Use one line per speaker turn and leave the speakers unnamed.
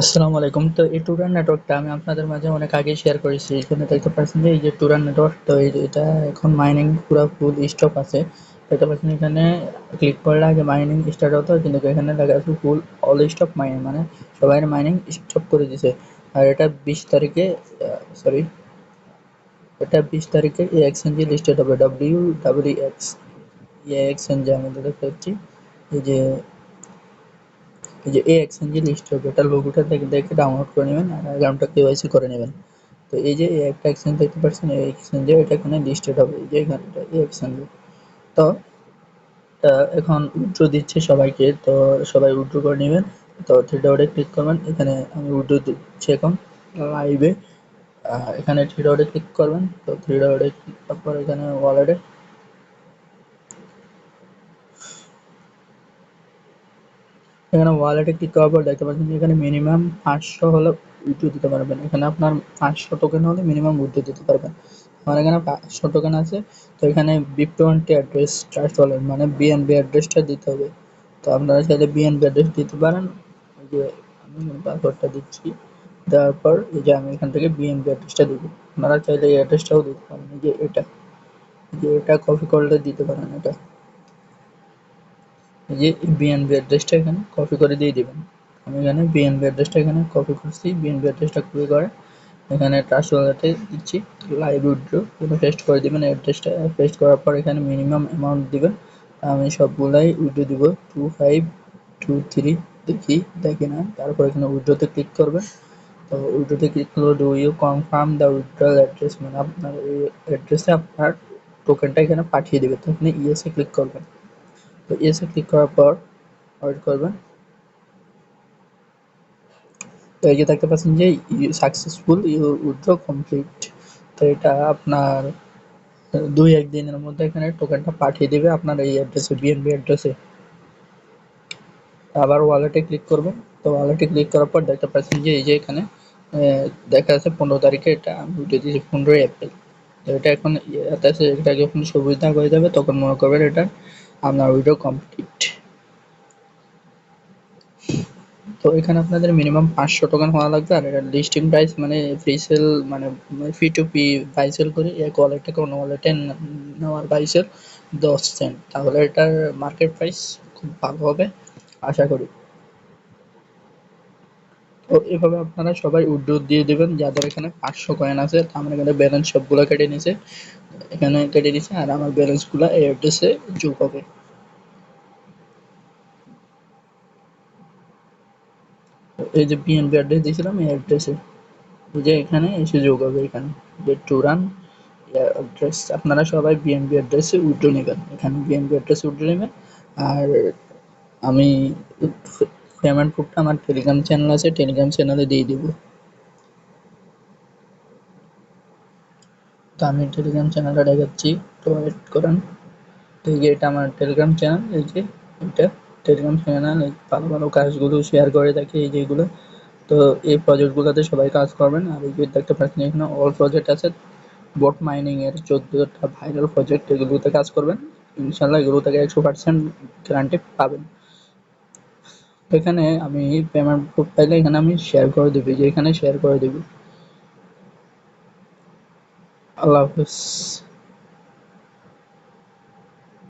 আসসালামু আলাইকুম। তো এই ট্যুরার নেটওয়ার্কটা আমি আপনাদের মাঝে অনেক আগেই শেয়ার করেছি। এখানে দেখতে পাচ্ছেন যে এই যে ট্যুরার নেটওয়ার্ক, তো এই যে এটা এখন মাইনিং পুরা ফুল স্টপ আছে। দেখতে পাচ্ছেন এখানে ক্লিক করলে আগে মাইনিং স্টার্ট হতো, কিন্তু এখানে লেখা আছে ফুল অল স্টপ মাইনিং, মানে সবাই মাইনিং স্টপ করে দিছে। আর এটা 20 তারিখে সরি এটা 20 তারিখে এই এক্সচেঞ্জে লিস্টেড হবে, WWX এই এক্সচেঞ্জে আমি দেখতে পাচ্ছি। এই যে এই এক্সচেঞ্জে লিস্ট হবে, এটা লোগোটা দেখে দেখে ডাউনলোড করে নেবেন আর অ্যাকাউন্টটা কেওয়াইসি করে নেবেন। তো এই যে এই একটা এক্সচেঞ্জ দেখতে পাচ্ছেন, এই এক্সচেঞ্জে এটা এখানে লিস্টেড হবে, এই যে এখানটা এই এক্সচেঞ্জে। তো এখন উইথড্র দিচ্ছে সবাইকে, তো সবাই উইথড্র করে নেবেন। তো থ্রি ডটে ক্লিক করবেন, এখানে আমি উইথড্র দিচ্ছি এখন লাইভে। এখানে থ্রি ডটে ক্লিক করবেন, তো থ্রি ডটে ক্লিক করার পর এখানে ওয়ালেটে, এখানে ওয়ালেটে ক্লিক করার পর দেখতে পাচ্ছেন যে এখানে মিনিমাম 500 হলে উইথড্র দিতে পারবেন। এখানে আপনার 500 টোকেন হলে মিনিমাম উইথড্র দিতে পারবেন। আমার এখানে 500 টোকেন আছে। তো এখানে BIP20 অ্যাড্রেস ট্রাস্ট ওয়ালেট মানে বিএনবি অ্যাড্রেসটা দিতে হবে। তো আপনারা চাইলে বিএনবি অ্যাড্রেস দিতে পারেন। এই যে আমি পাসওয়ার্ডটা দিচ্ছি, দেওয়ার পর এই যে আমি এখান থেকে বিএনবি অ্যাড্রেসটা দিব। আপনারা চাইলে এই অ্যাড্রেসটাও দিতে পারেন, এই যে এটা কপি করলে দিতে পারেন। এটা এই যে বিএনবি অ্যাড্রেসটা এখানে কপি করে দিয়ে দিবেন। আমি এখানে বিএনবি অ্যাড্রেসটা এখানে কপি করছি, বিএনবি অ্যাড্রেসটা কপি করে এখানে ট্রাস্ট ওয়ালেটে দিচ্ছি, লাইভ উইথড্র এখানে পেস্ট করে দিবেন অ্যাড্রেসটা। পেস্ট করার পর এখানে মিনিমাম অ্যামাউন্ট দিবেন। আমি সবগুলাই উইথড্র দিব 2523, দেখি না। তারপর এখানে উইথড্রতে ক্লিক করবেন। তো উইথড্রতে ক্লিক করলে do you confirm the withdrawal address, মানে আপনার এই অ্যাড্রেসে আপনার টোকেনটা এখানে পাঠিয়ে দেবে। তো এখানে ইয়েসে ক্লিক করবেন। তো ইয়েসে ক্লিক করার পর ওয়েট করবেন। তো এই যে দেখতে পাচ্ছেন যে সাকসেসফুল ইউর উইথড্র কমপ্লিট। তো এটা আপনার 2-1 দিনের মধ্যে এখানে টোকেনটা পাঠিয়ে দিবে আপনার এই অ্যাড্রেসে, বিএনবি অ্যাড্রেসে। আবার ওয়ালেটে ক্লিক করবেন। তো ওয়ালেটে ক্লিক করার পর দেখতে পাচ্ছেন যে এই যে এখানে দেখা যাচ্ছে 15 তারিখে এটা আমি উঠে দিয়েছি, 15 এপ্রিল। তো এটা এখন ইয়েতে আছে, এটা যখন সবুজ দাগ হয়ে যাবে তখন মনে করবেন এটা আপনার উইথড্র কমপ্লিট। তো এখানে আপনাদের মিনিমাম 500 টোকেন হওয়া লাগবে। আর এটা লিস্টিং প্রাইস মানে ফ্রি সেল, মানে ফি টু পি বাই সেল করে এক ওয়ালেট থেকে অন্য ওয়ালেটে নেওয়ার বাই সেল 10 সেন্ট, তাহলে এটার মার্কেট প্রাইস খুব ভালো হবে আশা করি। তো এভাবে আপনারা সবাই উইথড্র দিয়ে দেবেন যাদের এখানে 500 কয়েন আছে। তো আমার এখানে ব্যালেন্স সবগুলো কেটে নিছে, এখানে কেটে দিছে, আর আমার ব্যালেন্সগুলো এই অ্যাড্রেসে যোগ হবে। এই যে বিএনবি অ্যাড্রেস দিয়েছিলাম এই অ্যাড্রেসে, এই যে এখানে এসে যোগ হবে। এখানে যে টু রান অ্যাড্রেস, আপনারা সবাই বিএনবি অ্যাড্রেসে উইথড্র নেবেন, এখানে বিএনবি অ্যাড্রেসে উইথড্র নেবেন। আর আমি পেমেন্ট প্রুফটা আমার টেলিগ্রাম চ্যানেল আছে, টেলিগ্রাম চ্যানেলে দিয়ে দিব। তো আমি টেলিগ্রাম চ্যানেলটা দেখাচ্ছি, তো ওয়েট করেন। তো এই যে এটা আমার টেলিগ্রাম চ্যানেল, এই যে এটা টেলিগ্রাম চ্যানেল, এই ভালো ভালো কাজগুলো শেয়ার করে থাকি এই যেগুলো। তো এই প্রজেক্টগুলোতে সবাই কাজ করবেন। আর এই যে দেখতে পাচ্ছেন এখানে অল প্রজেক্ট আছে, বোট মাইনিং এর 14টা ভাইরাল প্রজেক্ট, এগুলোতে কাজ করবেন ইনশাল্লাহ, এগুলো থেকে 100% গ্যারান্টি পাবেন। এখানে আমি পেমেন্ট প্রুফ পাইলে এখানে আমি শেয়ার করে দিবি, যে এখানে শেয়ার করে দিবি। আল্লাহ হাফেজ।